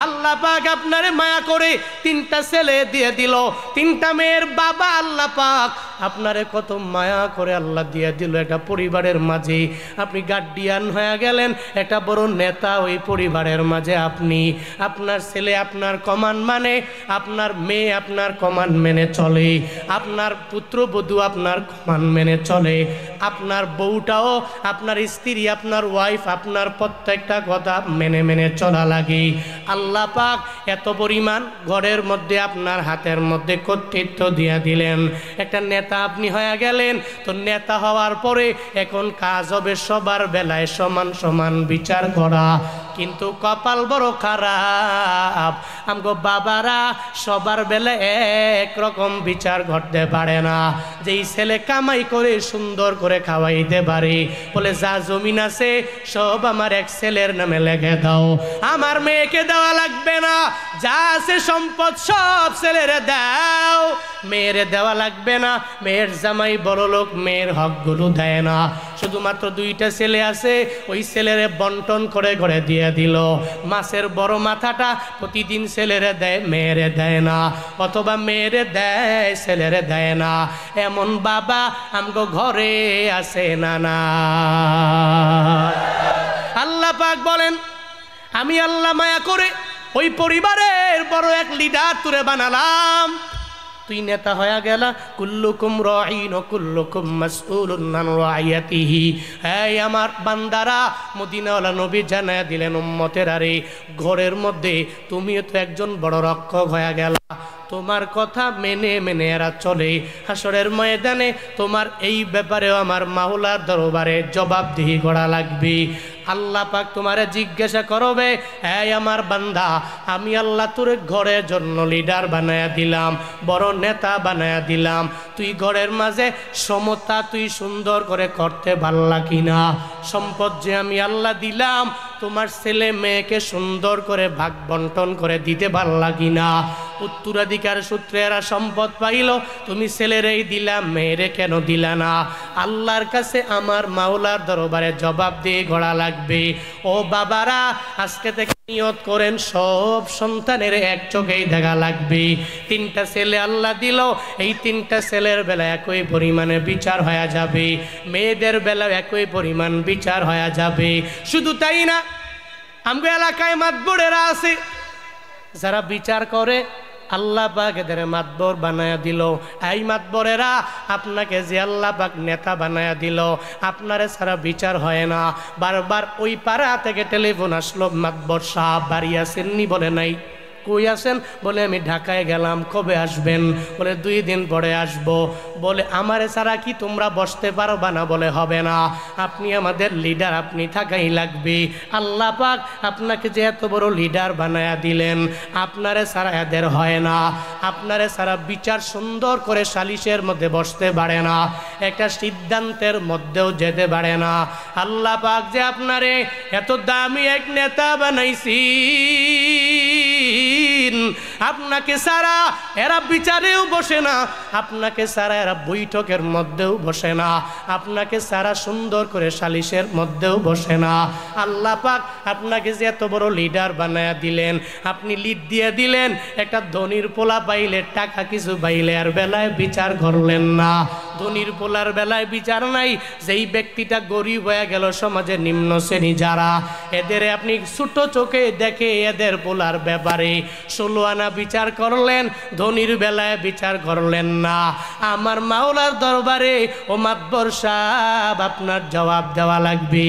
আল্লাহ পাক আপনারে মায়া করে তিনটা ছেলে দিয়ে দিল, তিনটা মেয়ের বাবা আল্লাহ পাক আপনারে কত মায়া করে আল্লাহ দিয়ে দিল একটা পরিবারের মাঝে। আপনি গার্ডিয়ান হয়ে গেলেন, একটা বড় নেতা ওই পরিবারের মাঝে। আপনি, আপনার ছেলে আপনার কমান্ড মানে, আপনার মেয়ে আপনার কমান্ড মেনে চলে, আপনার পুত্রবধূ আপনার কমান্ড মেনে চলে, আপনার বউটাও, আপনার স্ত্রী, আপনার ওয়াইফ আপনার প্রত্যেকটা কথা মেনে মেনে চলা লাগে। আল্লাহ পাক এত পরিমাণ ঘরের মধ্যে আপনার হাতের মধ্যে কর্তৃত্ব দিয়ে দিলেন, একটা নেতা আপনি হয়ে গেলেন। তো নেতা হওয়ার পরে এখন কাজ হবে সবার বেলায় সমান সমান বিচার করা। কিন্তু কপাল বড় খারাপ, আমগো বাবারা সবার বেলায় একরকম বিচার করতে পারে না। যেই ছেলে কামাই করে সুন্দর করে খাওয়াইতে পারে, বলে যা জমিন আছে সব আমার এক ছেলের নামে লিখে দাও, আমার মেয়েকে দেওয়া লাগবে না, যা আছে সম্পদ সব ছেলেরে দাও, মেয়েরে দেওয়া লাগবে না। মেয়ের জামাই বড় লোক, মেয়ের হকগুলো দেয় না। শুধুমাত্র দুইটা ছেলে আছে, ওই ছেলেরে বন্টন করে ঘরে দিয়ে দিল। মাছের বড় মাথাটা প্রতিদিন ছেলেরে দেয়, মেয়েরে দেয় না, অথবা মেয়েরে দেয় ছেলেরে দেয় না। এমন বাবা আমগো ঘরে আছে না না? আল্লাহ পাক বলেন, আমি আল্লাহ মায়া করে ওই পরিবারের বড় এক লিডার তুরে বানালাম। তুই নেতা হয়ে গেলা, কুল্লুকুম রাঈন ওয়া কুল্লুকুম মাসউলুন আন রাইয়াতিহি। এই আমার বান্দারা, মদিনাওয়ালা নবী জানায়া দিলেন উম্মতের, আরে ঘরের মধ্যে তুমিও তো একজন বড় রক্ষক হয়ে গেলা, তোমার কথা মেনে মেনে এরা চলে। হাসরের ময়দানে তোমার এই ব্যাপারেও আমার মাওলার দরবারে জবাবদিহি করা লাগবে। আল্লাহ পাক তোমারে জিজ্ঞাসা করবে, এই আমার বান্দা, আমি আল্লাহ তোরে ঘরের জন্য লিডার বানায়া দিলাম, বড় নেতা বানায়া দিলাম, তুই ঘরের মাঝে সমতা তুই সুন্দর করে করতে পারলা কিনা? সম্পদ যে আমি আল্লাহ দিলাম, তোমার ছেলে মেয়েকে সুন্দর করে ভাগ বন্টন করে দিতে পারলা কিনা? উত্তরাধিকার সূত্রে এরা সম্পদ পাইল, তুমি ছেলেরেই দিলা, মেয়েরে কেন দিলা না? আল্লাহর কাছে আমার মাওলার দরবারে জবাব দিয়ে গড়া লাগবে। ও বাবারা, আজকে থেকে নিয়ত করেন সব সন্তানের এক চোখেই দেখা লাগবে। তিনটা ছেলে আল্লাহ দিল, এই তিনটা ছেলের বেলা একই পরিমাণে বিচার হয়ে যাবে, মেয়েদের বেলা একই পরিমাণ বিচার হয়ে যাবে। শুধু তাই না, আমগো এলাকায় মাতবরেরা আছে যারা বিচার করে, আল্লাহ পাক এদের মাতবর বানায়া দিল। এই মাতবরেরা, আপনাকে যে আল্লাহ পাক নেতা বানায়া দিল, আপনারে সারা বিচার হয় না। বারবার ওই পাড়া থেকে টেলিফোন আসলো, মাতবর সাহেব বাড়ি আসেননি? বলে নাই। কই আছেন? বলে আমি ঢাকায় গেলাম। কবে আসবেন? বলে 2 দিন পরে আসবো। বলে আমারে ছাড়া কি তোমরা বসতে পারবা না? বলে হবে না, আপনি আমাদের লিডার, আপনি থাকাই লাগবে। আল্লাহ পাক আপনাকে যে এত বড় লিডার বানায়া দিলেন, আপনারে ছাড়া এদের হয় না, আপনারে ছাড়া বিচার সুন্দর করে সালিশের মধ্যে বসতে পারে না, একটা সিদ্ধান্তের মধ্যেও যেতে পারে না। আল্লাহ পাক যে আপনারে এত দামি এক নেতা বানাইছি, আপনাকে সারা এরা বিচারেও বসে না, আপনাকে সারা এরা বৈঠকের মধ্যেও বসে না, আপনাকে সারা সুন্দর করে সালিশের মধ্যেও বসে না। আল্লাহ পাক আপনাকে যে এত বড় লিডার বানায়া দিলেন, আপনি লিড দিয়ে দিলেন, একটা ধনির পোলা পাইলে, টাকা কিছু পাইলে, আর বেলায় বিচার করলেন না। ধনির পোলার বেলায় বিচার নাই। যেই ব্যক্তিটা গরিব হয়ে গেল, সমাজের নিম্ন শ্রেণী যারা, এদের আপনি ছোট চোখে দেখে এদের পোলার ব্যাপারে 16 আনা বিচার করলেন, ধনির বেলায় বিচার করলেন না। আমার মাওলার দরবারে ও মাতবর সাহেব আপনার জবাব দেওয়া লাগবে।